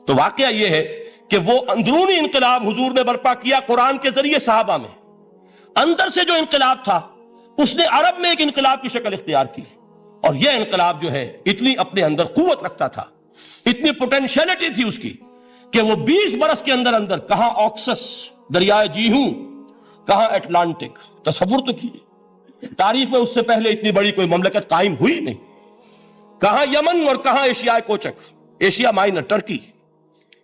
تو واقعہ یہ ہے کہ وہ اندرونی انقلاب حضور نے برپا کیا قرآن کے ذریعے صحابہ میں. اندر سے جو انقلاب تھا اس نے عرب میں ایک انقلاب کی شکل اختیار کی، اور یہ انقلاب جو ہے اتنی اپنے اندر قوت رکھتا تھا، اتنی پوٹینشیلٹی تھی اس کی، کہ وہ 20 برس کے اندر اندر کہاں آکسس دریائے جیہوں، کہاں اٹلانٹک. تصور تو کیے، تاریخ میں اس سے پہلے اتنی بڑی کوئی مملکت قائم ہوئی نہیں. کہاں یمن اور کہاں ایشیائے کوچک، ایشیا مائنر ٹرکی،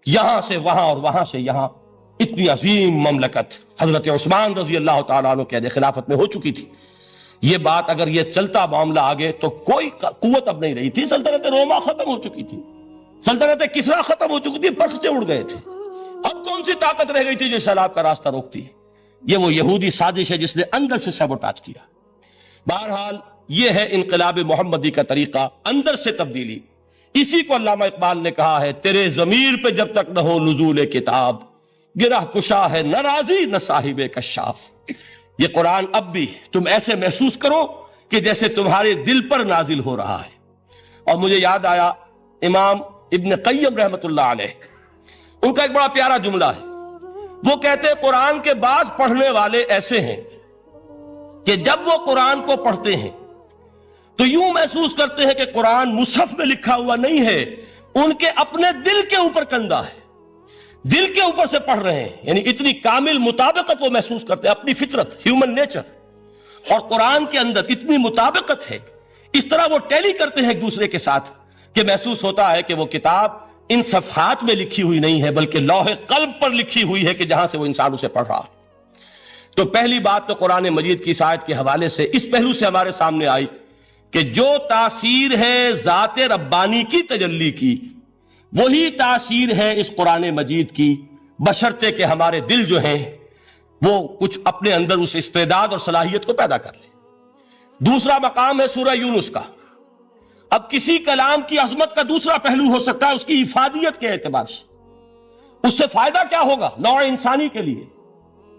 یہاں سے وہاں اور وہاں سے یہاں، اتنی عظیم مملکت حضرت عثمان رضی اللہ تعالیٰ عنہ قید خلافت میں ہو چکی تھی. یہ بات اگر یہ چلتا معاملہ آگے تو کوئی قوت اب نہیں رہی تھی. سلطنت روما ختم ہو چکی تھی، سلطنت کسرا ختم ہو چکی تھی، پرختے اڑ گئے تھے. اب کون سی طاقت رہ گئی تھی جو سیلاب کا راستہ روکتی؟ یہ وہ یہودی سازش ہے جس نے اندر سے سیبوٹاج کیا. بہرحال یہ ہے انقلاب محمدی کا طریقہ، اندر سے تبدیلی. اسی کو علامہ اقبال نے کہا ہے، تیرے ضمیر پہ جب تک نہ ہو نزول کتاب، گرہ کشا ہے نہ راضی نہ صاحب کشاف. یہ قرآن اب بھی تم ایسے محسوس کرو کہ جیسے تمہارے دل پر نازل ہو رہا ہے. اور مجھے یاد آیا امام ابن قیم رحمت اللہ علیہ، ان کا ایک بڑا پیارا جملہ ہے. وہ کہتے ہیں قرآن کے بعض پڑھنے والے ایسے ہیں کہ جب وہ قرآن کو پڑھتے ہیں تو یوں محسوس کرتے ہیں کہ قرآن مصحف میں لکھا ہوا نہیں ہے، ان کے اپنے دل کے اوپر کندہ ہے، دل کے اوپر سے پڑھ رہے ہیں. یعنی اتنی کامل مطابقت وہ محسوس کرتے ہیں، اپنی فطرت، ہیومن نیچر اور قرآن کے اندر اتنی مطابقت ہے. اس طرح وہ ٹیلی کرتے ہیں ایک دوسرے کے ساتھ کہ محسوس ہوتا ہے کہ وہ کتاب ان صفحات میں لکھی ہوئی نہیں ہے بلکہ لوح قلب پر لکھی ہوئی ہے کہ جہاں سے وہ انسان اسے پڑھ رہا ہے. تو پہلی بات تو قرآن مجید کی اس آیت کے حوالے سے اس پہلو سے ہمارے سامنے آئی کہ جو تاثیر ہے ذات ربانی کی تجلی کی، وہی تاثیر ہے اس قرآن مجید کی، بشرطے کہ ہمارے دل جو ہیں وہ کچھ اپنے اندر اس استعداد اور صلاحیت کو پیدا کر لیں. دوسرا مقام ہے سورہ یونس کا. اب کسی کلام کی عظمت کا دوسرا پہلو ہو سکتا ہے اس کی افادیت کے اعتبار سے، اس سے فائدہ کیا ہوگا نوع انسانی کے لیے.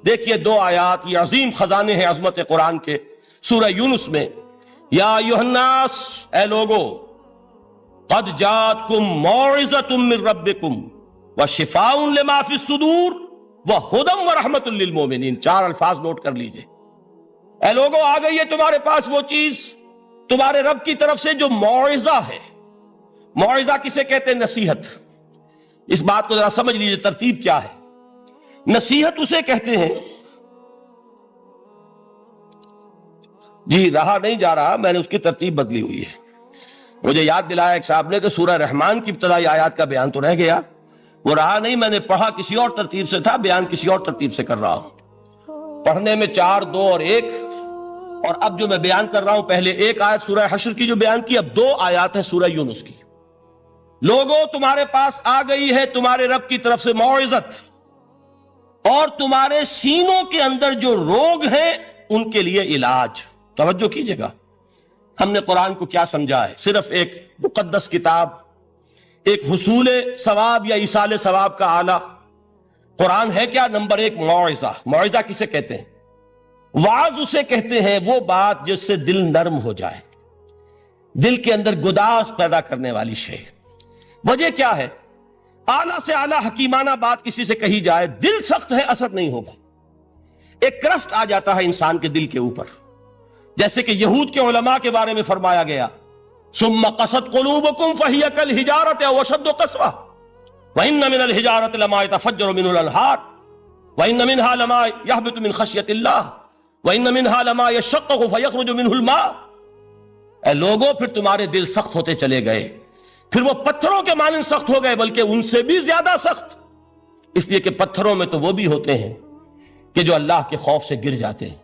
دیکھیے 2 آیات، یہ عظیم خزانے ہیں عظمت قرآن کے. سورہ یونس میں یا ایھا الناس، اے لوگو، قد جاءتکم موعظۃ من ربکم وشفاء لما فی الصدور وہدی ورحمۃ للمؤمنین. 4 الفاظ نوٹ کر لیجئے. اے لوگو، آ گئی ہے تمہارے پاس وہ چیز تمہارے رب کی طرف سے جو موعظہ ہے. موعظہ کسے کہتے ہیں؟ نصیحت. اس بات کو ذرا سمجھ لیجئے ترتیب کیا ہے. نصیحت اسے کہتے ہیں، جی رہا نہیں جا رہا، میں نے اس کی ترتیب بدلی ہوئی ہے. مجھے یاد دلایا ایک صاحب نے کہ سورہ رحمان کی ابتدائی آیات کا بیان تو رہ گیا، وہ رہا نہیں، میں نے پڑھا کسی اور ترتیب سے تھا، بیان کسی اور ترتیب سے کر رہا ہوں. پڑھنے میں 4، 2 اور 1، اور اب جو میں بیان کر رہا ہوں پہلے 1 آیت سورہ حشر کی جو بیان کی، اب 2 آیات ہیں سورہ یونس کی. لوگوں، تمہارے پاس آ گئی ہے تمہارے رب کی طرف سے موعظت، اور تمہارے سینوں کے اندر جو روگ ہیں ان کے لیے علاج. توجہ کیجئے گا، ہم نے قرآن کو کیا سمجھا ہے؟ صرف ایک مقدس کتاب، ایک حصول ثواب یا ایصال ثواب کا آلہ. قرآن ہے کیا؟ نمبر 1 موعظہ. موعظہ کسے کہتے ہیں؟ وعظ اسے کہتے ہیں وہ بات جس سے دل نرم ہو جائے، دل کے اندر گداز پیدا کرنے والی شے. وجہ کیا ہے؟ اعلیٰ سے اعلیٰ حکیمانہ بات کسی سے کہی جائے، دل سخت ہے، اثر نہیں ہوگا. ایک کرسٹ آ جاتا ہے انسان کے دل کے اوپر، جیسے کہ یہود کے علماء کے بارے میں فرمایا گیا، ثم قست قلوبکم فہی کالحجارۃ او اشد قسوہ وان من الحجارۃ لما يتفجر منه الانہار وان منها لما يهبط من خشیۃ اللہ وان منها لما يشقق فيخرج منه الماء. اے لوگوں، پھر تمہارے دل سخت ہوتے چلے گئے، پھر وہ پتھروں کے مانند سخت ہو گئے، بلکہ ان سے بھی زیادہ سخت، اس لیے کہ پتھروں میں تو وہ بھی ہوتے ہیں کہ جو اللہ کے خوف سے گر جاتے ہیں،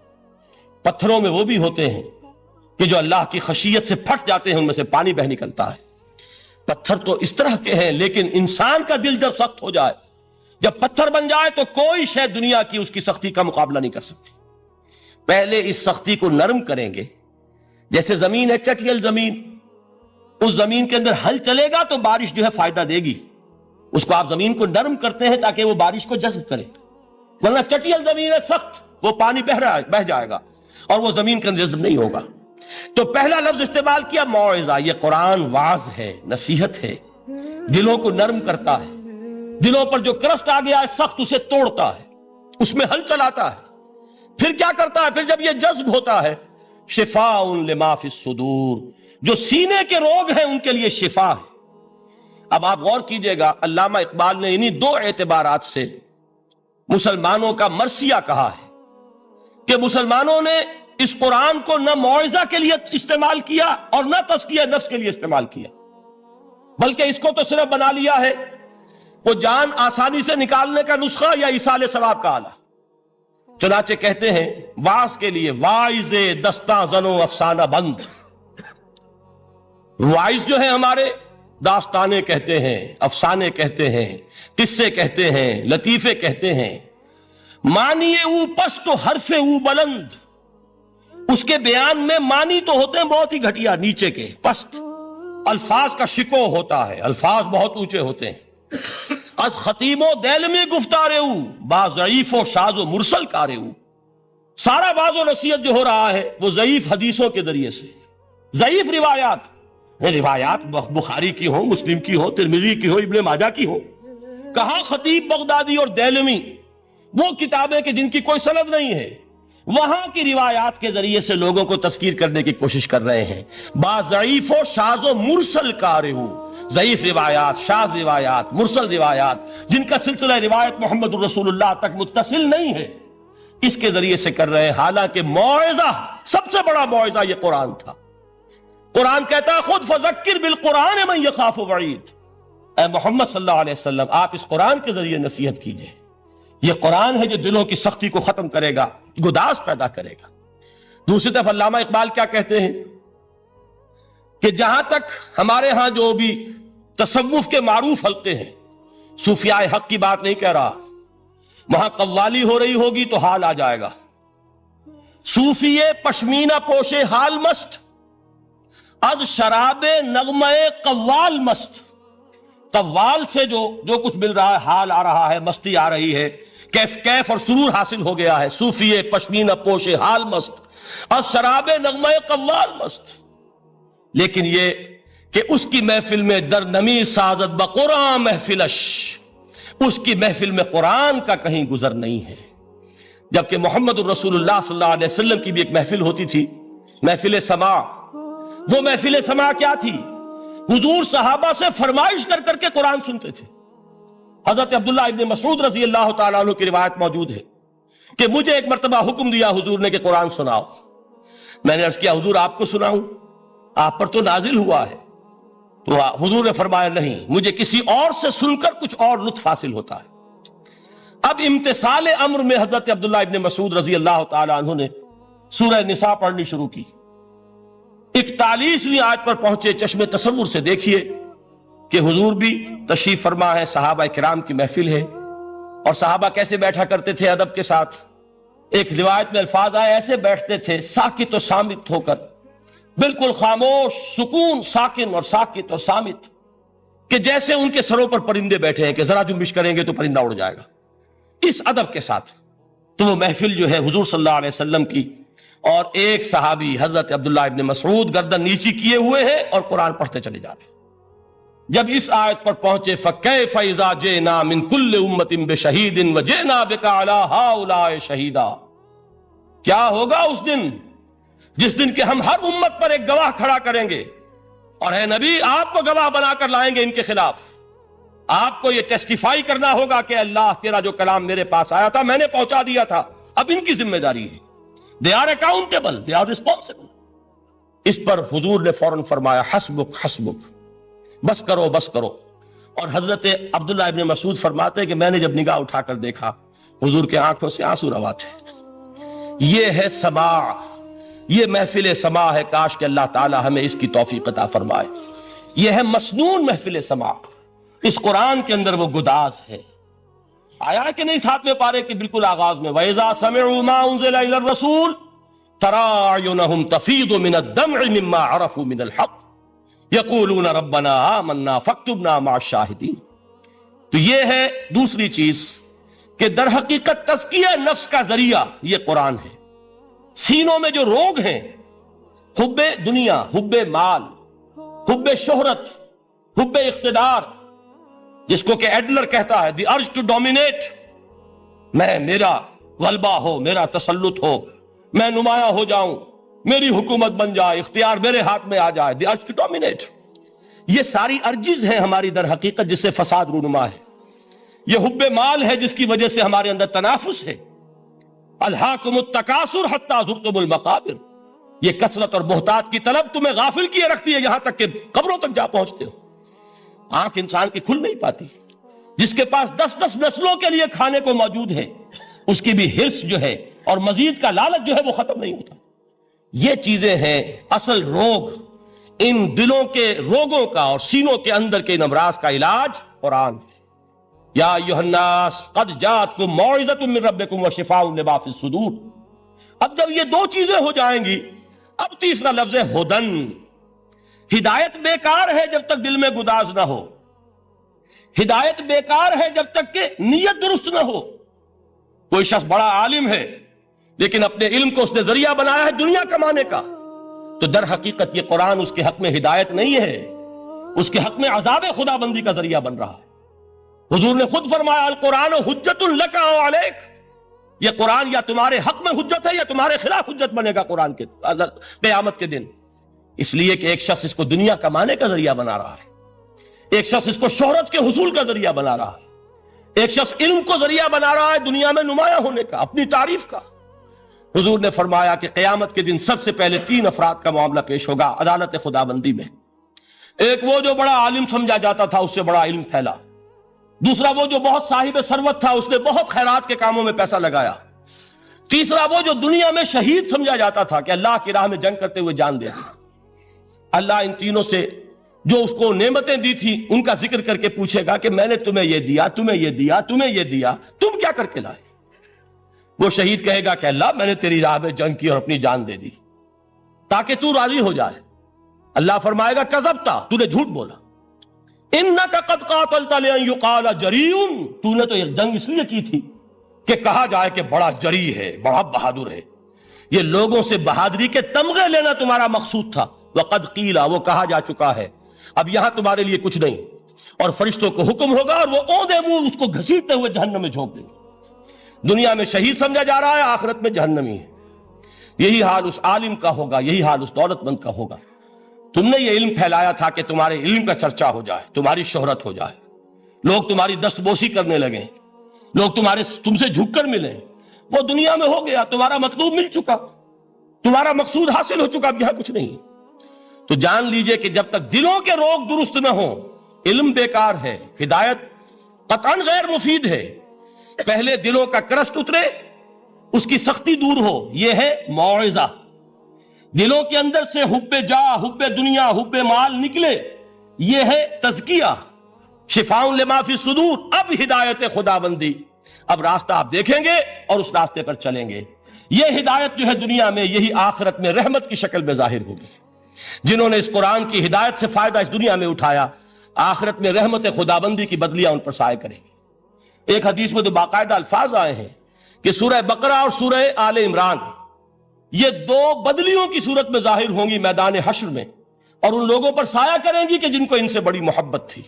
پتھروں میں وہ بھی ہوتے ہیں کہ جو اللہ کی خشیت سے پھٹ جاتے ہیں، ان میں سے پانی بہ نکلتا ہے. پتھر تو اس طرح کے ہیں، لیکن انسان کا دل جب سخت ہو جائے، جب پتھر بن جائے، تو کوئی شے دنیا کی اس کی سختی کا مقابلہ نہیں کر سکتی. پہلے اس سختی کو نرم کریں گے، جیسے زمین ہے چٹیل زمین، اس زمین کے اندر ہل چلے گا تو بارش جو ہے فائدہ دے گی. اس کو آپ زمین کو نرم کرتے ہیں تاکہ وہ بارش کو جذب کرے، ورنہ چٹیل زمین ہے سخت، وہ پانی بہ جائے گا اور وہ زمین کے اندر جذب نہیں ہوگا. تو پہلا لفظ استعمال کیا موعظہ. یہ قرآن واعظ ہے، نصیحت ہے، دلوں کو نرم کرتا ہے. دلوں پر جو کرسٹ آ گیا ہے سخت اسے توڑتا ہے، اس میں ہل چلاتا ہے۔ پھر کیا کرتا ہے؟ پھر جب یہ جذب ہوتا ہے، شفاء لما فی الصدور، جو سینے کے روگ ہیں ان کے لیے شفا ہے۔ اب آپ غور کیجئے گا، علامہ اقبال نے انہی دو اعتبارات سے مسلمانوں کا مرثیہ کہا ہے کہ مسلمانوں نے اس قرآن کو نہ موعظہ کے لیے استعمال کیا اور نہ تزکیہ نفس کے لیے استعمال کیا، بلکہ اس کو تو صرف بنا لیا ہے وہ جان آسانی سے نکالنے کا نسخہ یا ایصال ثواب کا آلہ۔ چنانچہ کہتے ہیں واعظ کے لیے واعظ دستاں زنو افسانہ بند، واعظ جو ہیں ہمارے داستانے کہتے ہیں، افسانے کہتے ہیں، قصے کہتے ہیں، لطیفے کہتے ہیں، معنی او پست و حرف او بلند، اس کے بیان میں معنی تو ہوتے ہیں بہت ہی گھٹیا، نیچے کے پست، الفاظ کا شکو ہوتا ہے، الفاظ بہت اونچے ہوتے ہیں۔ از خطیم و دیلمی گفتار او با ضعیف و شاذ و مرسل کار او، سارا باز و نصیحت جو ہو رہا ہے وہ ضعیف حدیثوں کے ذریعے سے، ضعیف روایات بخاری کی ہو، مسلم کی ہو، ترمذی کی ہو، ابن ماجہ کی ہو۔ کہاں خطیب بغدادی اور دیلمی، وہ کتابیں کہ جن کی کوئی سند نہیں ہے، وہاں کی روایات کے ذریعے سے لوگوں کو تذکیر کرنے کی کوشش کر رہے ہیں۔ با ضعیف و شاذ و مرسل کارہو، ضعیف روایات، شاذ روایات، مرسل روایات جن کا سلسلہ روایت محمد الرسول اللہ تک متصل نہیں ہے، اس کے ذریعے سے کر رہے ہیں، حالانکہ موعظہ، سب سے بڑا موعظہ یہ قرآن تھا۔ قرآن کہتا ہے خود فذکر بالقرآن من یخاف وعید، اے محمد صلی اللہ علیہ وسلم آپ اس قرآن کے ذریعے نصیحت کیجئے، یہ قرآن ہے جو دلوں کی سختی کو ختم کرے گا، گداز پیدا کرے گا۔ دوسری طرف علامہ اقبال کیا کہتے ہیں کہ جہاں تک ہمارے ہاں جو بھی تصوف کے معروف حلقے ہیں، صوفیاء حق کی بات نہیں کہہ رہا، وہاں قوالی ہو رہی ہوگی تو حال آ جائے گا، صوفی پشمینہ پوش حال مست، از شراب نغمہ قوال مست، قوال سے جو کچھ مل رہا ہے، حال آ رہا ہے، مستی آ رہی ہے، کیف اور سرور حاصل ہو گیا ہے، صوفی پشمینہ پوش حال مست، از شراب نغمہ قوال مست۔ لیکن یہ کہ اس کی محفل میں در نمی سازت بقرآن محفلش، اس کی محفل میں قرآن کا کہیں گزر نہیں ہے۔ جبکہ محمد الرسول اللہ صلی اللہ علیہ وسلم کی بھی ایک محفل ہوتی تھی، محفل سماع۔ وہ محفل سماع کیا تھی؟ حضور صحابہ سے فرمائش کر کر کے قرآن سنتے تھے۔ حضرت عبداللہ ابن مسعود رضی اللہ تعالیٰ عنہ کی روایت موجود ہے کہ مجھے ایک مرتبہ حکم دیا حضور نے کہ قرآن سناؤ۔ میں نے عرض کیا حضور آپ کو سناؤں؟ آپ پر تو نازل ہوا ہے۔ تو حضور نے فرمایا نہیں، مجھے کسی اور سے سن کر کچھ اور لطف حاصل ہوتا ہے۔ اب امتثال امر میں حضرت عبداللہ ابن مسعود رضی اللہ تعالیٰ عنہ نے سورہ نساء پڑھنی شروع کی۔ 41ویں آیت پر پہنچے، چشم تصور سے دیکھیے کہ حضور بھی تشریف فرما ہے، صحابہ کرام کی محفل ہے، اور صحابہ کیسے بیٹھا کرتے تھے ادب کے ساتھ۔ ایک روایت میں الفاظ آئے ایسے بیٹھتے تھے ساکت و صامت ہو کر، بالکل خاموش، سکون، ساکن اور ساکت اور صامت، کہ جیسے ان کے سروں پر پرندے بیٹھے ہیں کہ ذرا جنبش کریں گے تو پرندہ اڑ جائے گا، اس ادب کے ساتھ۔ تو وہ محفل جو ہے حضور صلی اللہ علیہ وسلم کی، اور ایک صحابی حضرت عبداللہ ابن مسعود گردن نیچی کیے ہوئے ہیں اور قرآن پڑھتے چلے جا رہے ہیں۔ جب اس آیت پر پہنچے فَكَيْفَ إِذَا جِئْنَا مِن كُلِّ أُمَّةٍ بِشَهِيدٍ وَجِئْنَا بِكَ عَلَىٰ هَٰؤُلَاءِ شَهِيدًا، کیا ہوگا اس دن جس دن کہ ہم ہر امت پر ایک گواہ کھڑا کریں گے، اور اے نبی آپ کو گواہ بنا کر لائیں گے ان کے خلاف، آپ کو یہ ٹیسٹیفائی کرنا ہوگا کہ اللہ تیرا جو کلام میرے پاس آیا تھا میں نے پہنچا دیا تھا، اب ان کی ذمہ داری ہے، they are accountable, they are responsible۔ اس پر حضور نے فوراً فرمایا حسبک حسبک، بس کرو بس کرو۔ اور حضرت عبداللہ ابن مسعود فرماتے ہیں کہ میں نے جب نگاہ اٹھا کر دیکھا حضور کے آنکھوں سے آنسو روا تھے۔ یہ ہے سماع، یہ محفل سماع ہے، کاش کہ اللہ تعالی ہمیں اس کی توفیق عطا فرمائے۔ یہ ہے مسنون محفل سماع، اس قرآن کے اندر وہ گداز ہے۔ آیا کہ نہیں 7ویں پارے کے بالکل آغاز میں وَإِذَا سَمِعُوا مَا أُنزِلَ إِلَى الرَّسُولِ تَرَىٰ أَعْيُنَهُمْ تَفِيضُ مِنَ الدَّمْعِ مِمَّا عَرَفُوا مِنَ الْحَقِّ يَقُولُونَ رَبَّنَا آمَنَّا فَاكْتُبْنَا مَعَ الشَّاهِدِينَ۔ تو یہ ہے دوسری چیز کہ در حقیقت تزکیہ نفس کا ذریعہ یہ قرآن ہے۔ سینوں میں جو روگ ہیں، حب دنیا، حب مال، حب شہرت، حب اقتدار، جس کو کہ ایڈلر کہتا ہے دی ارج ٹو ڈومینیٹ، میرا غلبہ ہو، میرا تسلط ہو، میں نمایاں ہو جاؤں، میری حکومت بن جائے، اختیار میرے ہاتھ میں آ جائے، دی ارج ٹو ڈومینیٹ. یہ ساری ارجز ہیں ہماری در حقیقت جس سے فساد رونما ہے. یہ حب مال ہے جس کی وجہ سے ہمارے اندر تنافس ہے. الہاکم التکاثر حتی زرتم المقابر، یہ کثرت اور بہتات کی طلب تمہیں غافل کیے رکھتی ہے یہاں تک کہ قبروں تک جا پہنچتے ہو. آنکھ انسان کی کھل نہیں پاتی. جس کے پاس 10 نسلوں کے لیے کھانے کو موجود ہے اس کی بھی حرص جو ہے اور مزید کا لالچ جو ہے وہ ختم نہیں ہوتا. یہ چیزیں ہیں اصل روگ. ان دلوں کے روگوں کا اور سینوں کے اندر کے ان امراض کا علاج قرآن. یا ایھا الناس قد جاءتکم موعظۃ من ربکم وشفاء لما فی الصدور. اب جب یہ دو چیزیں ہو جائیں گی اب تیسرا لفظ ہے ہدن. ہدایت بیکار ہے جب تک دل میں گداز نہ ہو. ہدایت بیکار ہے جب تک کہ نیت درست نہ ہو. کوئی شخص بڑا عالم ہے لیکن اپنے علم کو اس نے ذریعہ بنایا ہے دنیا کمانے کا، تو در حقیقت یہ قرآن اس کے حق میں ہدایت نہیں ہے، اس کے حق میں عذاب خدا بندی کا ذریعہ بن رہا ہے. حضور نے خود فرمایا القرآن حجت لک او علیک، یہ قرآن یا تمہارے حق میں حجت ہے یا تمہارے خلاف حجت بنے گا قرآن کے قیامت کے دن. اس لیے کہ ایک شخص اس کو دنیا کمانے کا ذریعہ بنا رہا ہے، ایک شخص اس کو شہرت کے حصول کا ذریعہ بنا رہا ہے، ایک شخص علم کو ذریعہ بنا رہا ہے دنیا میں نمایاں ہونے کا، اپنی تعریف کا. حضور نے فرمایا کہ قیامت کے دن سب سے پہلے 3 افراد کا معاملہ پیش ہوگا عدالت خدا بندی میں. ایک وہ جو بڑا عالم سمجھا جاتا تھا، اس سے بڑا علم پھیلا. دوسرا وہ جو بہت صاحب ثروت تھا، اس نے بہت خیرات کے کاموں میں پیسہ لگایا. تیسرا وہ جو دنیا میں شہید سمجھا جاتا تھا کہ اللہ کی راہ میں جنگ کرتے ہوئے جان دے دی. اللہ ان تینوں سے جو اس کو نعمتیں دی تھی ان کا ذکر کر کے پوچھے گا کہ میں نے تمہیں یہ دیا، تمہیں یہ دیا، تمہیں یہ دیا، تم کیا کر کے لائے؟ وہ شہید کہے گا کہ اللہ میں نے تیری راہ میں جنگ کی اور اپنی جان دے دی تاکہ تو راضی ہو جائے. اللہ فرمائے گا کذبتا، تو نے جھوٹ بولا. انک قد قاتلت لان یقال جریء، تو نے تو یہ جنگ اس لیے کی تھی کہ کہا جائے کہ بڑا جری ہے، بڑا بہادر ہے. یہ لوگوں سے بہادری کے تمغے لینا تمہارا مقصود تھا. وقد قیل، وہ کہا جا چکا ہے، اب یہاں تمہارے لیے کچھ نہیں. اور فرشتوں کو حکم ہوگا اور وہ اوندے منہ اس کو گھسیٹتے ہوئے جہنم میں جھونک دیں گے. دنیا میں شہید سمجھا جا رہا ہے، آخرت میں جہنمی ہے. یہی حال اس عالم کا ہوگا، یہی حال اس دولت مند کا ہوگا. تم نے یہ علم پھیلایا تھا کہ تمہارے علم کا چرچا ہو جائے، تمہاری شہرت ہو جائے، لوگ تمہاری دست بوسی کرنے لگیں، لوگ تم سے جھک کر ملیں. وہ دنیا میں ہو گیا، تمہارا مطلوب مل چکا، تمہارا مقصود حاصل ہو چکا، اب یہاں کچھ نہیں. تو جان لیجئے کہ جب تک دلوں کے روگ درست نہ ہوں، علم بیکار ہے، ہدایت قطعاً غیر مفید ہے. پہلے دلوں کا کرسٹ اترے، اس کی سختی دور ہو، یہ ہے موعظہ. دلوں کے اندر سے حب جاہ، حب دنیا، حب مال نکلے، یہ ہے تزکیہ. شفاء لما فی الصدور، اب ہدایت خدا بندی. اب راستہ آپ دیکھیں گے اور اس راستے پر چلیں گے. یہ ہدایت جو ہے دنیا میں، یہی آخرت میں رحمت کی شکل میں ظاہر ہوگی. جنہوں نے اس قرآن کی ہدایت سے فائدہ اس دنیا میں اٹھایا، آخرت میں رحمت خدا بندی کی بدلیاں ان پر سایہ کریں گی. ایک حدیث میں تو باقاعدہ الفاظ آئے ہیں کہ سورہ بقرہ اور سورہ آل عمران یہ 2 بدلیوں کی صورت میں ظاہر ہوں گی میدان حشر میں، اور ان لوگوں پر سایہ کریں گی کہ جن کو ان سے بڑی محبت تھی.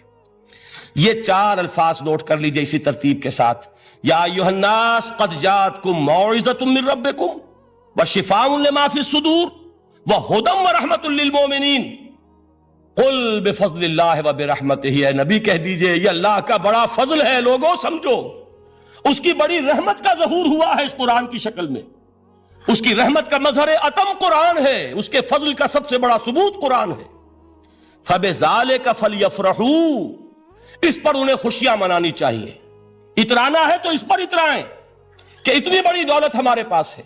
یہ 4 الفاظ نوٹ کر لیجئے اسی ترتیب کے ساتھ. یا ایھا الناس قد جاءتکم موعظۃ من ربکم وشفاء لما فی الصدور وہدی ورحمۃ للمؤمنین. قل بفضل اللہ وبرحمتہ، اے نبی کہہ دیجئے یہ اللہ کا بڑا فضل ہے، لوگوں سمجھو. اس کی بڑی رحمت کا ظہور ہوا ہے اس قرآن کی شکل میں. اس کی رحمت کا مظہر اتم قرآن ہے، اس کے فضل کا سب سے بڑا ثبوت قرآن ہے. فبذالک فلیفرحوا، اس پر انہیں خوشیاں منانی چاہیے. اترانا ہے تو اس پر اترائیں کہ اتنی بڑی دولت ہمارے پاس ہے،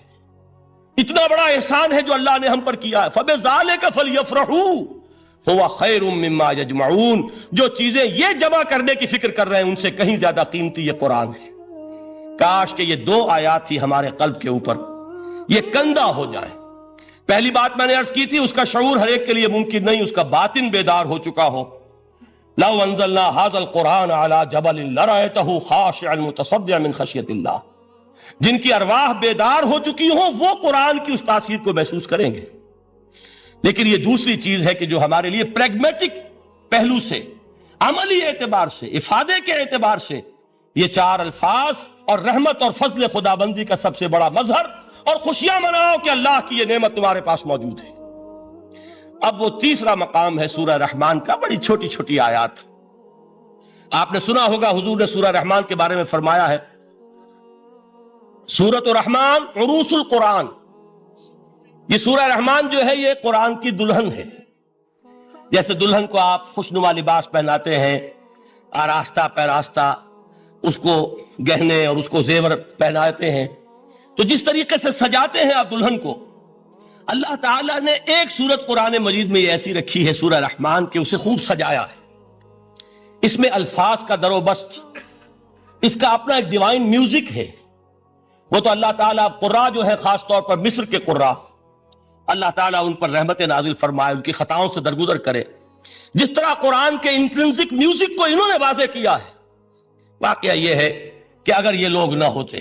اتنا بڑا احسان ہے جو اللہ نے ہم پر کیا ہے. فبذالک فلیفرحوا هو خیر مما یجمعون، جو چیزیں یہ جمع کرنے کی فکر کر رہے ہیں ان سے کہیں زیادہ قیمتی یہ قرآن ہے. کاش کہ یہ 2 آیات ہی ہمارے قلب کے اوپر یہ کندہ ہو جائے. پہلی بات میں نے عرض کی تھی، اس کا شعور ہر ایک کے لیے ممکن نہیں، اس کا باطن بیدار ہو چکا ہو. لو انزلنا هذا القرآن على جبل لرأيته خاشعا متصدعا من خشیۃ اللہ. جن کی ارواح بیدار ہو چکی ہوں وہ قرآن کی اس تاثیر کو محسوس کریں گے. لیکن یہ دوسری چیز ہے کہ جو ہمارے لیے پریگمیٹک پہلو سے عملی اعتبار سے، افادے کے اعتبار سے یہ چار الفاظ اور رحمت اور فضل خدابندی کا سب سے بڑا مظہر، اور خوشیاں مناؤ کہ اللہ کی یہ نعمت تمہارے پاس موجود ہے۔ اب وہ تیسرا مقام ہے سورہ رحمان کا، بڑی چھوٹی چھوٹی آیات۔ آپ نے سنا ہوگا حضور نے سورہ رحمان کے بارے میں فرمایا ہے، سورۃ الرحمان عروس القرآن، یہ سورہ رحمان جو ہے یہ قرآن کی دلہن ہے۔ جیسے دلہن کو آپ خوشنما لباس پہناتے ہیں، آراستہ پیراستہ، اس کو گہنے اور اس کو زیور پہناتے ہیں، تو جس طریقے سے سجاتے ہیں آپ دلہن کو، اللہ تعالیٰ نے ایک سورت قرآن مجید میں یہ ایسی رکھی ہے سورہ رحمان کہ اسے خوب سجایا ہے۔ اس میں الفاظ کا در و بست، اس کا اپنا ایک ڈیوائن میوزک ہے۔ وہ تو اللہ تعالیٰ قراء جو ہے، خاص طور پر مصر کے قراء، اللہ تعالیٰ ان پر رحمت نازل فرمائے، ان کی خطاؤں سے درگزر کرے۔ جس طرح قرآن کے انٹرنسک میوزک کو انہوں نے واضح کیا ہے۔ واقعہ یہ ہے کہ اگر یہ لوگ نہ ہوتے،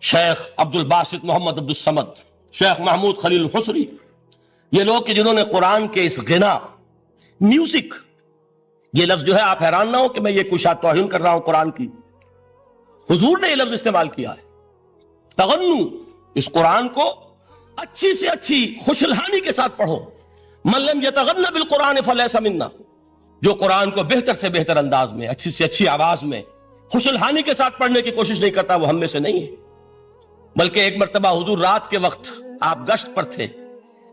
شیخ عبد الباسط محمد عبد الصمد، شیخ محمود خلیل الحصری، یہ لوگ کہ جنہوں نے قرآن کے اس غنا، میوزک، یہ لفظ جو ہے آپ حیران نہ ہو کہ میں یہ کوئی شاید توہین کر رہا ہوں قرآن کی، حضور نے یہ لفظ استعمال کیا ہے، تغنو، اس قرآن کو اچھی سے اچھی خوشلہانی کے ساتھ پڑھو۔ من لم یتغن بالقرآن فلیس منا، جو قرآن کو بہتر سے بہتر انداز میں، اچھی سے اچھی آواز میں، خوشلہانی کے ساتھ پڑھنے کی کوشش نہیں کرتا، وہ ہم میں سے نہیں ہے۔ بلکہ ایک مرتبہ حضور رات کے وقت آپ گشت پر تھے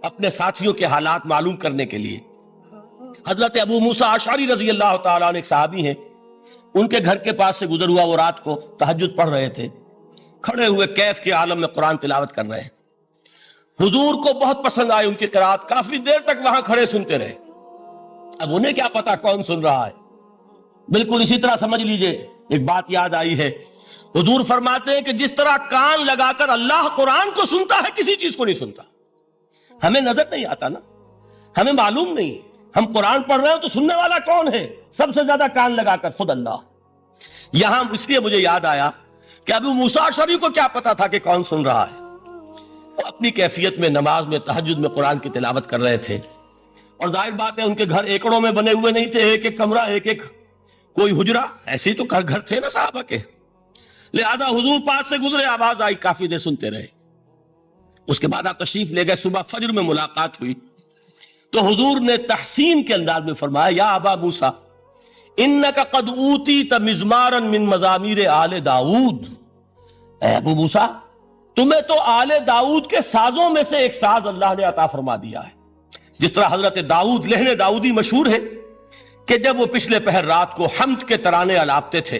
اپنے ساتھیوں کے حالات معلوم کرنے کے لیے۔ حضرت ابو موسیٰ اشعری رضی اللہ تعالیٰ عنہ ایک صحابی ہیں، ان کے گھر کے پاس سے گزر ہوا، وہ رات کو تہجد پڑھ رہے تھے، کھڑے ہوئے کیف کے عالم میں قرآن تلاوت کر رہے ہیں۔ حضور کو بہت پسند آئی ان کی قرات، کافی دیر تک وہاں کھڑے سنتے رہے۔ اب انہیں کیا پتا کون سن رہا ہے۔ بالکل اسی طرح سمجھ لیجئے ایک بات یاد آئی ہے، حضور فرماتے ہیں کہ جس طرح کان لگا کر اللہ قرآن کو سنتا ہے، کسی چیز کو نہیں سنتا۔ ہمیں نظر نہیں آتا نا، ہمیں معلوم نہیں، ہم قرآن پڑھ رہے ہیں تو سننے والا کون ہے؟ سب سے زیادہ کان لگا کر خود اللہ۔ یہاں اس لیے مجھے یاد آیا کہ ابو موسیٰ اشعری کو کیا پتا تھا کہ کون سن رہا ہے۔ وہ اپنی کیفیت میں نماز میں تہجد میں قرآن کی تلاوت کر رہے تھے، اور ظاہر بات ہے ان کے گھر ایکڑوں میں بنے ہوئے نہیں تھے، ایک ایک کمرہ، ایک ایک کوئی حجرہ، ایسے ہی تو گھر تھے نا صحابہ کے۔ لہذا حضور پاس سے گزرے، آواز آئی، کافی دیر سنتے رہے۔ اس کے بعد آپ تشریف لے گئے، صبح فجر میں ملاقات ہوئی تو حضور نے تحسین کے انداز میں فرمایا، یا ابا موسیٰ انک قد اوتیت مزمارا من مزامیر آل داؤد، اے ابو موسیٰ تمہیں تو آل داؤد کے سازوں میں سے ایک ساز اللہ نے عطا فرما دیا ہے۔ جس طرح حضرت داؤد، لہن داؤدی مشہور ہے کہ جب وہ پچھلے پہر رات کو حمد کے ترانے الاپتے تھے،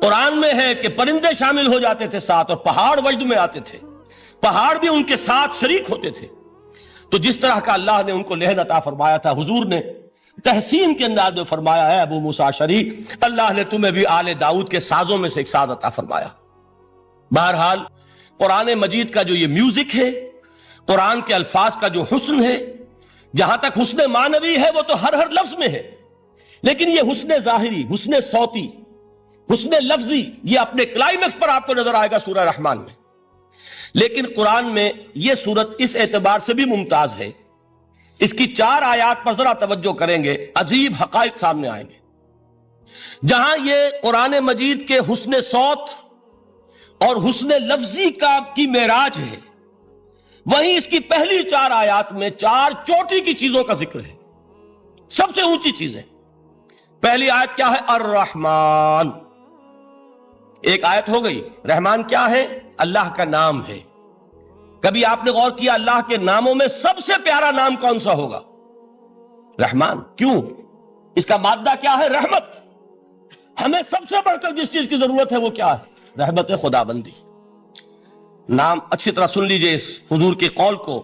قرآن میں ہے کہ پرندے شامل ہو جاتے تھے ساتھ، اور پہاڑ وجد میں آتے تھے، پہاڑ بھی ان کے ساتھ شریک ہوتے تھے۔ تو جس طرح کا اللہ نے ان کو لہن عطا فرمایا تھا، حضور نے تحسین کے انداز میں فرمایا ہے ابو موسیٰ اشعری، اللہ نے تمہیں بھی آل داؤد کے سازوں میں سے ایک ساز عطا فرمایا۔ بہرحال قرآن مجید کا جو یہ میوزک ہے، قرآن کے الفاظ کا جو حسن ہے، جہاں تک حسن معنوی ہے وہ تو ہر لفظ میں ہے، لیکن یہ حسن ظاہری، حسن صوتی، حسن لفظی، یہ اپنے کلائمیکس پر آپ کو نظر آئے گا سورہ رحمان میں۔ لیکن قرآن میں یہ سورت اس اعتبار سے بھی ممتاز ہے، اس کی 4 آیات پر ذرا توجہ کریں گے، عجیب حقائق سامنے آئیں گے۔ جہاں یہ قرآن مجید کے حسن صوت اور حسن لفظی کی معراج ہے، وہیں اس کی پہلی 4 آیات میں 4 چوٹی کی چیزوں کا ذکر ہے، سب سے اونچی چیزیں۔ پہلی آیت کیا ہے؟ الرحمن، ایک آیت ہو گئی۔ رحمان کیا ہے؟ اللہ کا نام ہے۔ کبھی آپ نے غور کیا اللہ کے ناموں میں سب سے پیارا نام کون سا ہوگا؟ رحمان۔ کیوں؟ اس کا مادہ کیا ہے؟ رحمت۔ ہمیں سب سے بڑھ کر جس چیز کی ضرورت ہے وہ کیا ہے؟ رحمت خدابندی۔ نام اچھی طرح سن لیجئے اس حضور کے قول کو۔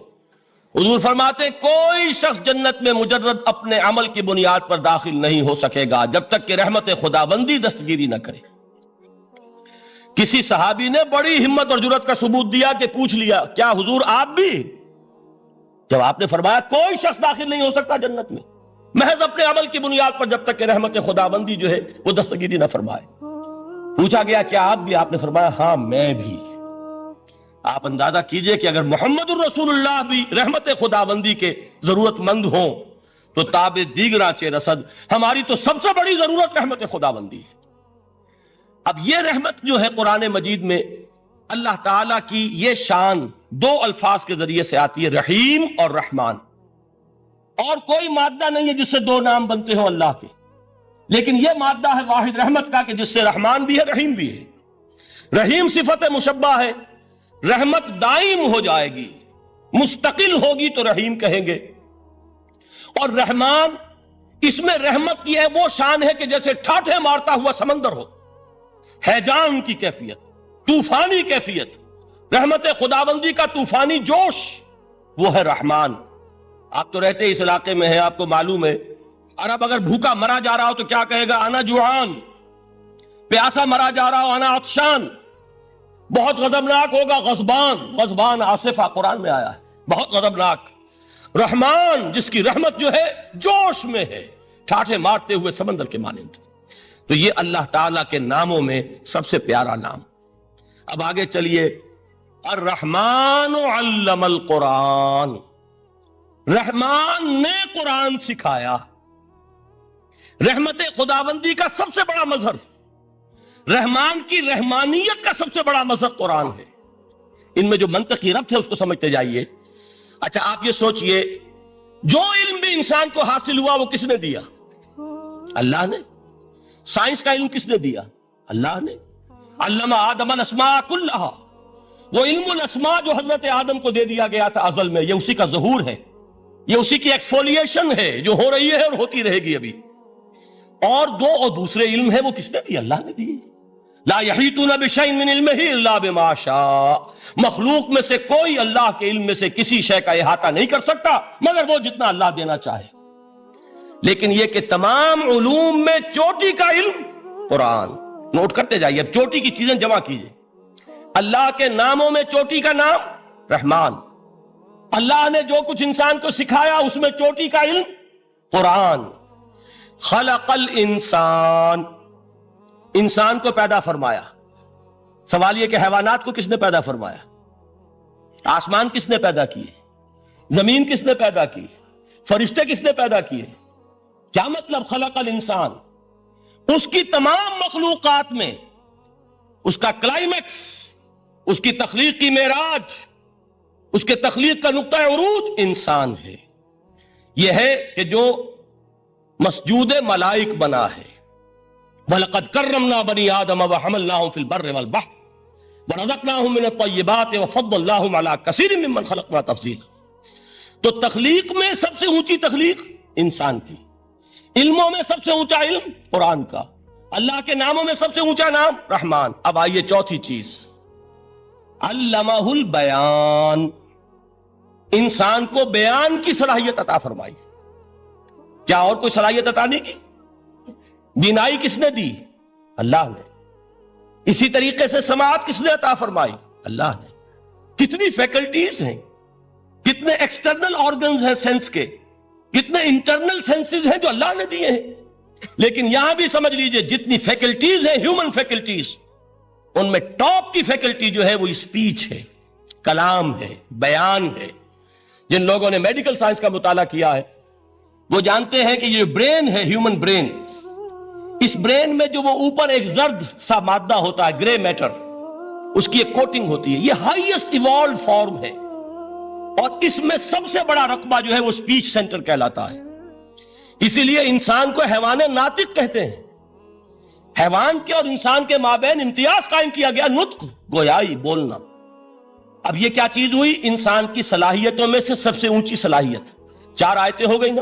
حضور فرماتے ہیں کوئی شخص جنت میں مجرد اپنے عمل کی بنیاد پر داخل نہیں ہو سکے گا جب تک کہ رحمت خدابندی دستگیری نہ کرے۔ کسی صحابی نے بڑی ہمت اور جرات کا ثبوت دیا کہ پوچھ لیا، کیا حضور آپ بھی؟ جب آپ نے فرمایا کوئی شخص داخل نہیں ہو سکتا جنت میں محض اپنے عمل کی بنیاد پر جب تک کہ رحمت خدابندی جو ہے وہ دستگیری نہ فرمائے۔ پوچھا گیا کیا آپ بھی؟ آپ نے فرمایا ہاں میں بھی۔ آپ اندازہ کیجئے کہ اگر محمد الرسول اللہ بھی رحمت خداوندی کے ضرورت مند ہوں تو تاب دیگراں چے رسد، ہماری تو سب سے بڑی ضرورت رحمت خداوندی ہے۔ اب یہ رحمت جو ہے قرآن مجید میں اللہ تعالیٰ کی یہ شان دو الفاظ کے ذریعے سے آتی ہے، رحیم اور رحمان، اور کوئی مادہ نہیں ہے جس سے دو نام بنتے ہوں اللہ کے، لیکن یہ مادہ ہے واحد رحمت کا کہ جس سے رحمان بھی ہے رحیم بھی ہے۔ رحیم صفت مشبہ ہے، رحمت دائم ہو جائے گی، مستقل ہوگی تو رحیم کہیں گے، اور رحمان اس میں رحمت کی ہے وہ شان ہے کہ جیسے ٹھاٹھے مارتا ہوا سمندر ہو، ہیجان کی کیفیت، طوفانی کیفیت، رحمت خداوندی کا طوفانی جوش، وہ ہے رحمان۔ آپ تو رہتے اس علاقے میں ہیں، آپ کو معلوم ہے عرب اگر بھوکا مرا جا رہا ہو تو کیا کہے گا؟ انا جوعان۔ پیاسا مرا جا رہا ہو انا عطشان۔ بہت غضبناک ہوگا غضبان، غضبان آصفہ قرآن میں آیا ہے، بہت غضبناک۔ رحمان جس کی رحمت جو ہے جوش میں ہے، ٹھاٹھے مارتے ہوئے سمندر کے مانند۔ تو یہ اللہ تعالیٰ کے ناموں میں سب سے پیارا نام۔ اب آگے چلیے، الرحمن علم القرآن، رحمان نے قرآن سکھایا۔ رحمت خداوندی کا سب سے بڑا مظہر، رحمان کی رحمانیت کا سب سے بڑا مظہر قرآن ہے۔ ان میں جو منطقی ربط ہے اس کو سمجھتے جائیے۔ اچھا آپ یہ سوچئے، جو علم بھی انسان کو حاصل ہوا وہ کس نے دیا؟ اللہ نے۔ سائنس کا علم کس نے دیا؟ اللہ نے۔ علم آدم الاسماء کلہا، وہ علم الاسماء جو حضرت آدم کو دے دیا گیا تھا ازل میں، یہ اسی کا ظہور ہے، یہ اسی کی ایکسفولیشن ہے جو ہو رہی ہے اور ہوتی رہے گی ابھی۔ اور دوسرے علم ہے وہ کس نے دی؟ اللہ نے دی۔ لا یحیطون بشیء من علمہ الا بما شاء، مخلوق میں سے کوئی اللہ کے علم میں سے کسی شے کا احاطہ نہیں کر سکتا مگر وہ جتنا اللہ دینا چاہے۔ لیکن یہ کہ تمام علوم میں چوٹی کا علم قرآن، نوٹ کرتے جائیے، اب چوٹی کی چیزیں جمع کیجئے۔ اللہ کے ناموں میں چوٹی کا نام رحمان، اللہ نے جو کچھ انسان کو سکھایا اس میں چوٹی کا علم قرآن۔ خلق الانسان، انسان کو پیدا فرمایا۔ سوال یہ کہ حیوانات کو کس نے پیدا فرمایا؟ آسمان کس نے پیدا کیے؟ زمین کس نے پیدا کی؟ فرشتے کس نے پیدا کیے؟ کیا مطلب خلق الانسان؟ اس کی تمام مخلوقات میں اس کا کلائمیکس، اس کی تخلیق کی معراج، اس کے تخلیق کا نقطہ عروج انسان ہے۔ یہ ہے کہ جو مسجود ملائک بنا ہے۔ وَلَقَدْ كَرَّمْنَا بَنِي آدَمَ وَحَمَلْنَاهُمْ فِي الْبَرِّ وَالْبَحْرِ وَرَزَقْنَاهُمْ مِنَ الطَّيِّبَاتِ وَفَضَّلْنَاهُمْ عَلَى كَثِيرٍ مِّمَّنْ خَلَقْنَا تَفْضِيلًا۔ تو تخلیق میں سب سے اونچی تخلیق انسان کی، علموں میں سب سے اونچا علم قرآن کا، اللہ کے ناموں میں سب سے اونچا نام رحمان۔ اب آئیے چوتھی چیز، علمہ البیان، انسان کو بیان کی صلاحیت عطا فرمائی۔ کیا اور کوئی صلاحیت عطا نہیں کی؟ بینائی کس نے دی؟ اللہ نے۔ اسی طریقے سے سماعت کس نے عطا فرمائی؟ اللہ نے۔ کتنی فیکلٹیز ہیں، کتنے ایکسٹرنل آرگنز ہیں سینس کے، کتنے انٹرنل سینسز ہیں جو اللہ نے دیے ہیں۔ لیکن یہاں بھی سمجھ لیجئے جتنی فیکلٹیز ہیں ہیومن فیکلٹیز، ان میں ٹاپ کی فیکلٹی جو ہے وہ اسپیچ ہے، کلام ہے، بیان ہے۔ جن لوگوں نے میڈیکل سائنس کا مطالعہ کیا ہے وہ جانتے ہیں کہ یہ برین ہے، ہیومن برین، اس برین میں جو وہ اوپر ایک زرد سا مادہ ہوتا ہے، گرے میٹر، اس کی ایک کوٹنگ ہوتی ہے، یہ ہائیسٹ ایوالوڈ فارم ہے، اور اس میں سب سے بڑا رقبہ جو ہے وہ اسپیچ سینٹر کہلاتا ہے۔ اسی لیے انسان کو حیوان ناطق کہتے ہیں۔ حیوان کے اور انسان کے مابین امتیاز قائم کیا گیا، نطق، گویائی، بولنا۔ اب یہ کیا چیز ہوئی؟ انسان کی صلاحیتوں میں سے سب سے اونچی صلاحیت۔ 4 آیتیں ہو گئی نا۔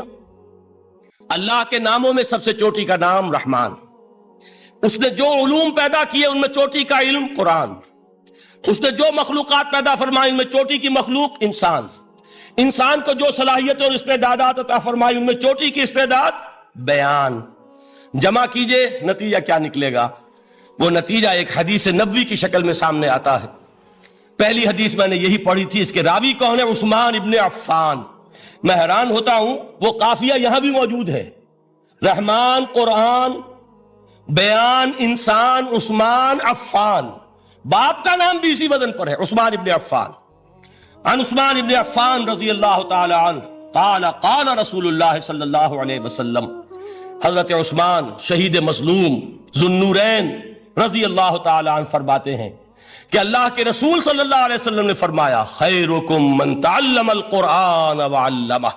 اللہ کے ناموں میں سب سے چوٹی کا نام رحمان، اس نے جو علوم پیدا کیے ان میں چوٹی کا علم قرآن، اس نے جو مخلوقات پیدا فرمائی ان میں چوٹی کی مخلوق انسان، انسان کو جو صلاحیتیں اور استعدادات عطا فرمائی ان میں چوٹی کی استعداد بیان۔ جمع کیجئے، نتیجہ کیا نکلے گا؟ وہ نتیجہ ایک حدیث نبوی کی شکل میں سامنے آتا ہے۔ پہلی حدیث میں نے یہی پڑھی تھی، اس کے راوی کون ہے؟ عثمان ابن عفان۔ میں حیران ہوتا ہوں وہ قافیہ یہاں بھی موجود ہے، رحمان قرآن، بیان انسان، عثمان عفان، باپ کا نام بھی اسی وزن پر ہے، عثمان ابن عفان۔ عن عثمان ابن عفان رضی اللہ تعالی عنہ قال قال رسول اللہ صلی اللہ علیہ وسلم. حضرت عثمان شہید مظلوم ذو النورین رضی اللہ تعالی عنہ فرماتے ہیں کہ اللہ کے رسول صلی اللہ علیہ وسلم نے فرمایا خیرکم من تعلم القرآن وعلمہ.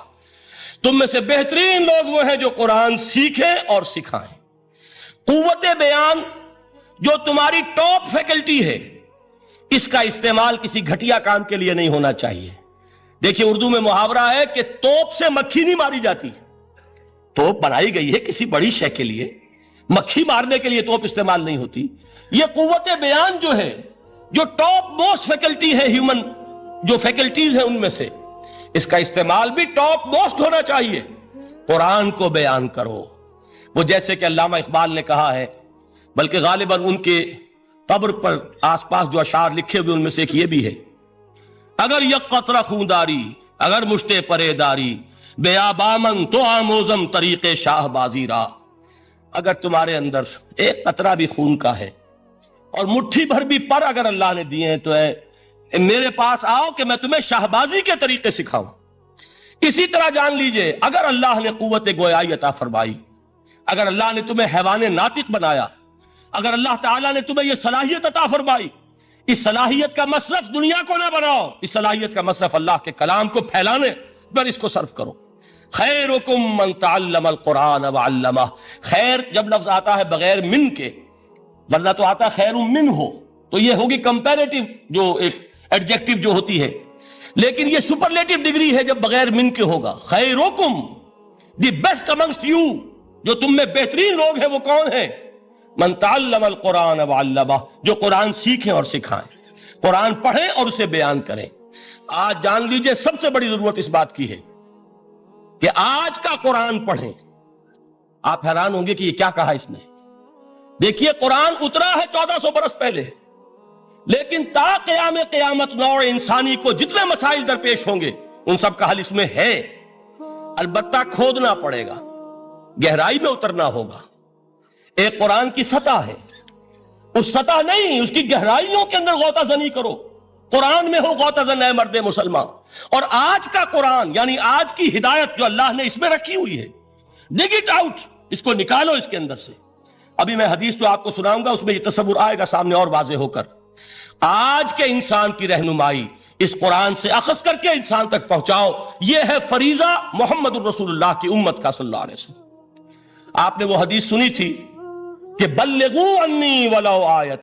تم میں سے بہترین لوگ وہ ہیں جو قرآن سیکھیں اور سکھائیں. قوت بیان جو تمہاری ٹاپ فیکلٹی ہے، اس کا استعمال کسی گھٹیا کام کے لیے نہیں ہونا چاہیے. دیکھیے اردو میں محاورہ ہے کہ توپ سے مکھی نہیں ماری جاتی. توپ بنائی گئی ہے کسی بڑی شے کے لیے، مکھی مارنے کے لیے توپ استعمال نہیں ہوتی. یہ قوت بیان جو ہے، جو ٹاپ موسٹ فیکلٹی ہے ہیومن جو فیکلٹیز ہیں ان میں سے، اس کا استعمال بھی ٹاپ موسٹ ہونا چاہیے. قرآن کو بیان کرو. وہ جیسے کہ علامہ اقبال نے کہا ہے، بلکہ غالباً ان کے قبر پر آس پاس جو اشعار لکھے ہوئے ان میں سے ایک یہ بھی ہے: اگر یک قطرہ خونداری اگر مشتے پرے داری بیابامن تو آموزم طریق شاہ بازی را. اگر تمہارے اندر ایک قطرہ بھی خون کا ہے اور مٹھی بھر بھی پر اگر اللہ نے دیے ہیں تو میرے پاس آؤ کہ میں تمہیں شاہبازی کے طریقے سکھاؤں. اسی طرح جان لیجئے اگر اللہ نے قوت گویائی عطا فرمائی، اگر اللہ نے تمہیں حیوان ناطق بنایا، اگر اللہ تعالیٰ نے تمہیں یہ صلاحیت عطا فرمائی، اس صلاحیت کا مصرف دنیا کو نہ بناؤ، اس صلاحیت کا مصرف اللہ کے کلام کو پھیلانے پر اس کو صرف کرو. خیرکم من تعلم القرآن وعلمہ. خیر جب لفظ آتا ہے بغیر من کے، ورنہ تو آتا خیر من ہو تو یہ ہوگی کمپیریٹیو جو ایک ایڈجیکٹیو جو ہوتی ہے، لیکن یہ سپرلیٹیو ڈگری ہے جب بغیر من کے ہوگا. خیرکم دی بیسٹ امنگسٹ یو، جو تم میں بہترین لوگ ہیں وہ کون ہیں؟ من تعلم القرآن وعلمہ، جو قرآن سیکھیں اور سکھائیں، قرآن پڑھیں اور اسے بیان کریں. آج جان لیجئے سب سے بڑی ضرورت اس بات کی ہے کہ آج کا قرآن پڑھیں. آپ حیران ہوں گے کہ یہ کیا کہا اس نے. دیکھیے قرآن اترا ہے 1400 برس پہلے، لیکن تا قیام قیامت نوع انسانی کو جتنے مسائل درپیش ہوں گے ان سب کا حل اس میں ہے. البتہ کھودنا پڑے گا، گہرائی میں اترنا ہوگا. ایک قرآن کی سطح ہے، اس سطح نہیں، اس کی گہرائیوں کے اندر غوطہ زنی کرو. قرآن میں ہو غوطہ زن اے مرد مسلمان. اور آج کا قرآن یعنی آج کی ہدایت جو اللہ نے اس میں رکھی ہوئی ہے، ڈگ اٹ آؤٹ، اس کو نکالو اس کے اندر سے. ابھی میں حدیث تو آپ کو سناؤں گا، اس میں یہ تصور آئے گا سامنے اور واضح ہو کر. آج کے انسان کی رہنمائی اس قرآن سے اخذ کر کے انسان تک پہنچاؤ. یہ ہے فریضہ محمد الرسول اللہ کی امت کا صلی اللہ علیہ وسلم. آپ نے وہ حدیث سنی تھی کہ بلغوا عنی ولو آیت،